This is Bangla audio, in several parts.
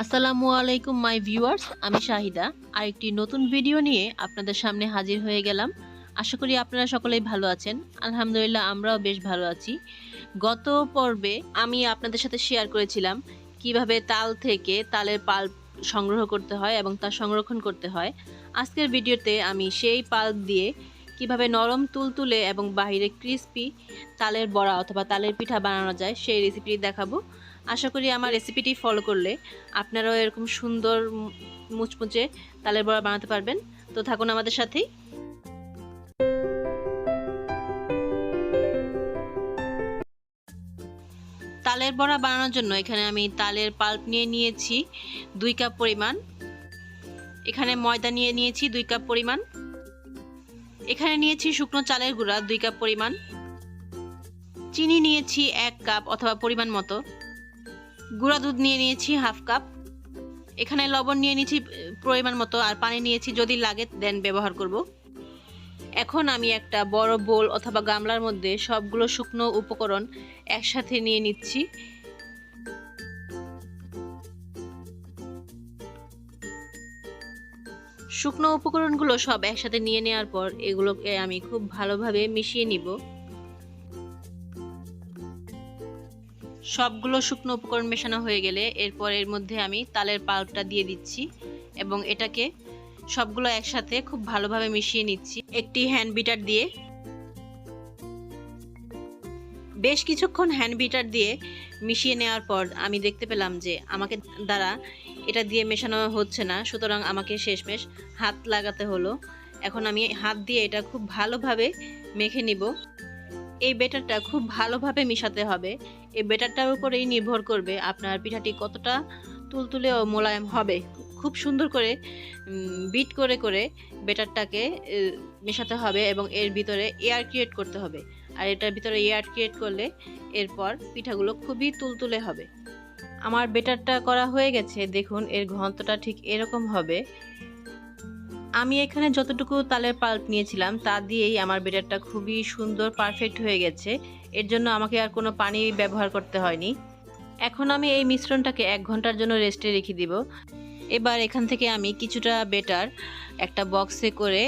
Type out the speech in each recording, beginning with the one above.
আসসালামু আলাইকুম মাই ভিউয়ার্স, আমি শাহিদা আরেকটি নতুন ভিডিও নিয়ে আপনাদের সামনে হাজির হয়ে গেলাম। আশা করি আপনারা সকলেই ভালো আছেন। আলহামদুলিল্লাহ, আমরাও বেশ ভালো আছি। গত পর্বে আমি আপনাদের সাথে শেয়ার করেছিলাম কিভাবে তাল থেকে তালের পাল্প সংগ্রহ করতে হয় এবং তা সংরক্ষণ করতে হয়। আজকের ভিডিওতে আমি সেই পাল্প দিয়ে কিভাবে নরম তুলতুলে এবং বাহিরে ক্রিস্পি তালের বড়া অথবা তালের পিঠা বানানো যায় সেই রেসিপি দেখাবো। আশা করি আমার রেসিপিটি ফলো করলে আপনারাও এরকম সুন্দর মুচমুচে তালের বড়া বানাতে পারবেন। তো থাকুন আমাদের সাথেই। তালের বড়া বানানোর জন্য এখানে আমি তালের পাল্প নিয়ে নিয়েছি 2 কাপ পরিমাণ। এখানে ময়দা নিয়ে নিয়েছি 2 কাপ পরিমাণ। এখানে নিয়েছি শুকনো চালের গুঁড়া 2 কাপ পরিমাণ। চিনি নিয়েছি 1 কাপ অথবা পরিমাণ মতো। গুঁড়া দুধ নিয়ে নিয়েছি 1/2 কাপ। এখানে লবণ নিয়ে নিয়েছি পরিমাণ মতো, আর পানি নিয়েছি যদি লাগে দেন ব্যবহার করব। এখন আমি একটা বড় বোল অথবা গামলার মধ্যে সবগুলো শুকনো উপকরণ একসাথে নিয়ে নিচ্ছি। শুকনো উপকরণগুলো সব একসাথে নিয়ে নেওয়ার পর এগুলোকে আমি খুব ভালোভাবে মিশিয়ে নিব। সবগুলো শুকনো উপকরণ মেশানো হয়ে গেলে এরপর এর মধ্যে আমি তালের পাল্পটা দিয়ে দিচ্ছি এবং এটাকে সবগুলো একসাথে খুব ভালোভাবে মিশিয়ে নিচ্ছি একটি হ্যান্ড বিটার দিয়ে। বেশ কিছুক্ষণ হ্যান্ড বিটার দিয়ে মিশিয়ে নেওয়ার পর আমি দেখতে পেলাম যে আমাকে দ্বারা এটা দিয়ে মেশানো হচ্ছে না, সুতরাং আমাকে শেষমেশ হাত লাগাতে হলো। এখন আমি হাত দিয়ে এটা খুব ভালোভাবে মেখে নিব। এই ব্যাটারটা খুব ভালোভাবে মিশাতে হবে। এই ব্যাটারটার উপরেই নির্ভর করবে আপনার পিঠাটি কতটা তুলতুলে ও মোলায়েম হবে। খুব সুন্দর করে বিট করে করে ব্যাটারটাকে মেশাতে হবে এবং এর ভিতরে এয়ার ক্রিয়েট করতে হবে। আর এটার ভিতরে এয়ার ক্রিয়েট করলে এরপর পিঠাগুলো খুবই তুলতুলে হবে। আমার ব্যাটারটা করা হয়ে গেছে, দেখুন এর ঘনত্বটা ঠিক এরকম হবে। আমি এখানে যতটুকু তালের পাল্প নিয়েছিলাম তা দিয়েই আমার ব্যাটারটা খুবই সুন্দর পারফেক্ট হয়ে গেছে। এর জন্য আমাকে আর কোনো পানি ব্যবহার করতে হয়নি। এখন আমি এই মিশ্রণটাকে 1 ঘন্টার জন্য রেস্টে রেখে দিব। এবার এখান থেকে আমি কিছুটা ব্যাটার একটা বক্সে করে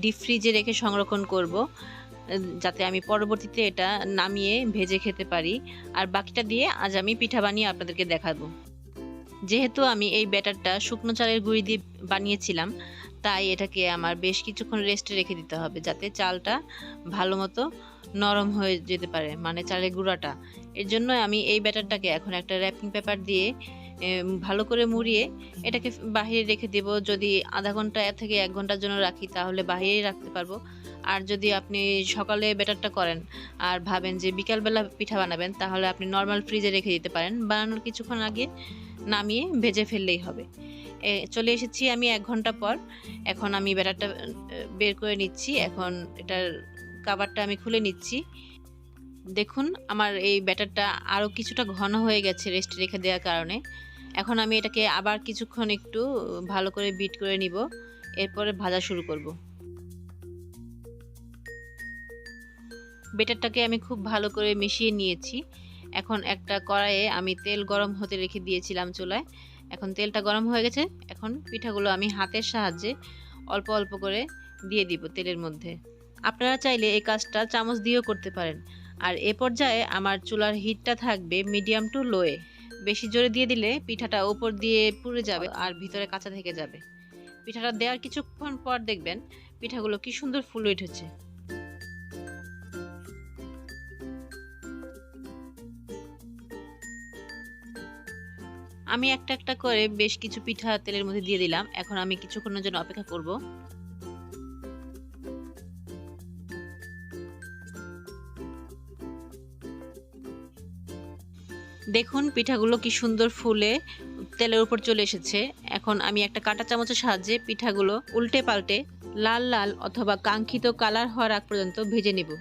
ডিপ ফ্রিজে রেখে সংরক্ষণ করব, যাতে আমি পরবর্তীতে এটা নামিয়ে ভেজে খেতে পারি। আর বাকিটা দিয়ে আজ আমি পিঠা বানিয়ে আপনাদেরকে দেখাবো। যেহেতু আমি এই ব্যাটারটা শুকনো চালের গুঁড়ি দিয়ে বানিয়েছিলাম, তাই এটাকে আমার বেশ কিছুক্ষণ রেস্টে রেখে দিতে হবে যাতে চালটা ভালো মতো নরম হয়ে যেতে পারে, মানে চালের গুঁড়াটা। এর জন্য আমি এই ব্যাটারটাকে এখন একটা র্যাপিং পেপার দিয়ে ভালো করে মুড়িয়ে এটাকে বাহিরে রেখে দেব। যদি আধা ঘন্টা থেকে 1 ঘন্টার জন্য রাখি তাহলে বাহিরেই রাখতে পারবো। আর যদি আপনি সকালে ব্যাটারটা করেন আর ভাবেন যে বিকালবেলা পিঠা বানাবেন, তাহলে আপনি নর্মাল ফ্রিজে রেখে দিতে পারেন। বানানোর কিছুক্ষণ আগে নামিয়ে ভেজে ফেললেই হবে। চলে এসেছি আমি 1 ঘন্টা পর। এখন আমি ব্যাটারটা বের করে নিচ্ছি। এখন এটার কভারটা আমি খুলে নিচ্ছি। দেখুন আমার এই ব্যাটারটা আরও কিছুটা ঘন হয়ে গেছে রেস্টে রেখে দেওয়ার কারণে। এখন আমি এটাকে আবার কিছুক্ষণ একটু ভালো করে বিট করে নিব, এরপরে ভাজা শুরু করব। ব্যাটারটাকে আমি খুব ভালো করে মিশিয়ে নিয়েছি। এখন একটা কড়াইয়ে আমি তেল গরম হতে রেখে দিয়েছিলাম চুলায়। এখন তেলটা গরম হয়ে গেছে। এখন পিঠাগুলো আমি হাতের সাহায্যে অল্প অল্প করে দিয়ে দিব তেলের মধ্যে। আপনারা চাইলে এই কাজটা চামচ দিয়েও করতে পারেন। আর এ পর্যায়ে আমার চুলার হিটটা থাকবে মিডিয়াম টু লোয়ে। বেশি জোরে দিয়ে দিলে পিঠাটা উপর দিয়ে পুড়ে যাবে আর ভিতরে কাঁচা থেকে যাবে। পিঠাটা দেওয়ার কিছুক্ষণ পর দেখবেন পিঠাগুলো কি সুন্দর ফুলে উঠেছে। আমি একটা একটা করে বেশ কিছু পিঠা তেলের মধ্যে দিয়ে দিলাম। এখন আমি কিছুক্ষণের জন্য অপেক্ষা করব। দেখুন পিঠাগুলো কি সুন্দর ফুলে তেলের উপর চলে এসেছে। এখন আমি একটা কাঁটা চামচের সাহায্যে পিঠাগুলো উল্টে পাল্টে লাল লাল অথবা কাঙ্ক্ষিত কালার হওয়ার আগ পর্যন্ত ভেজে নিব।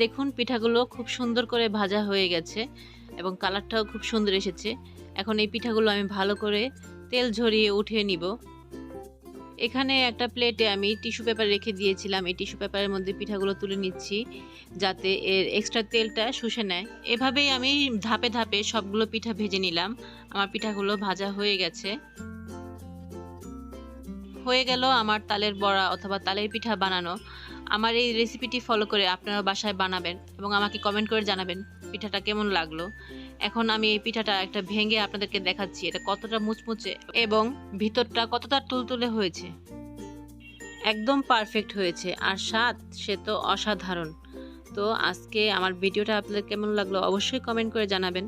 দেখুন পিঠাগুলো খুব সুন্দর করে ভাজা হয়ে গেছে। এবং কালারটাও খুব সুন্দর এসেছে। এখন এই পিঠাগুলো আমি ভালো করে তেল ঝরিয়ে উঠিয়ে নিব। এখানে একটা প্লেটে আমি টিস্যু পেপার রেখে দিয়েছিলাম। এই টিস্যু পেপারের মধ্যে পিঠাগুলো তুলে নিচ্ছি যাতে এর এক্সট্রা তেলটা শুষে নেয়। এভাবেই আমি ধাপে ধাপে সবগুলো পিঠা ভেজে নিলাম। আমার পিঠাগুলো ভাজা হয়ে গেছে। হয়ে গেল আমার তালের বড়া অথবা তালের পিঠা বানানো। আমার এই রেসিপিটি ফলো করে আপনারা বাসায় বানাবেন এবং আমাকে কমেন্ট করে জানাবেন পিঠাটা কেমন লাগলো। এখন আমি এই পিঠাটা একটা ভেঙে আপনাদেরকে দেখাচ্ছি এটা কতটা মুচমুচে এবং ভিতরটা কতটা তুলতুলে হয়েছে। একদম পারফেক্ট হয়েছে, আর স্বাদ সে তো অসাধারণ। তো আজকে আমার ভিডিওটা আপনাদের কেমন লাগলো অবশ্যই কমেন্ট করে জানাবেন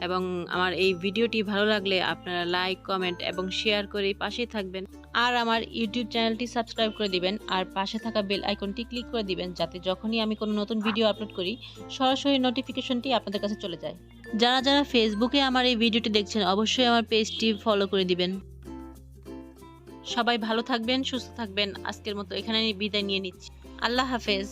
এবং আমার এই ভিডিওটি ভালো লাগলে আপনারা লাইক, কমেন্ট এবং শেয়ার করে পাশেই থাকবেন। আর আমার ইউটিউব চ্যানেলটি সাবস্ক্রাইব করে দিবেন আর পাশে থাকা বেল আইকনটি ক্লিক করে দিবেন যাতে যখনই আমি কোনো নতুন ভিডিও আপলোড করি সরাসরি নোটিফিকেশনটি আপনাদের কাছে চলে যায়। যারা যারা ফেসবুকে আমার এই ভিডিওটি দেখছেন অবশ্যই আমার পেজটি ফলো করে দিবেন। সবাই ভালো থাকবেন, সুস্থ থাকবেন। আজকের মতো এখানে বিদায় নিয়ে নিচ্ছি। আল্লাহ হাফেজ।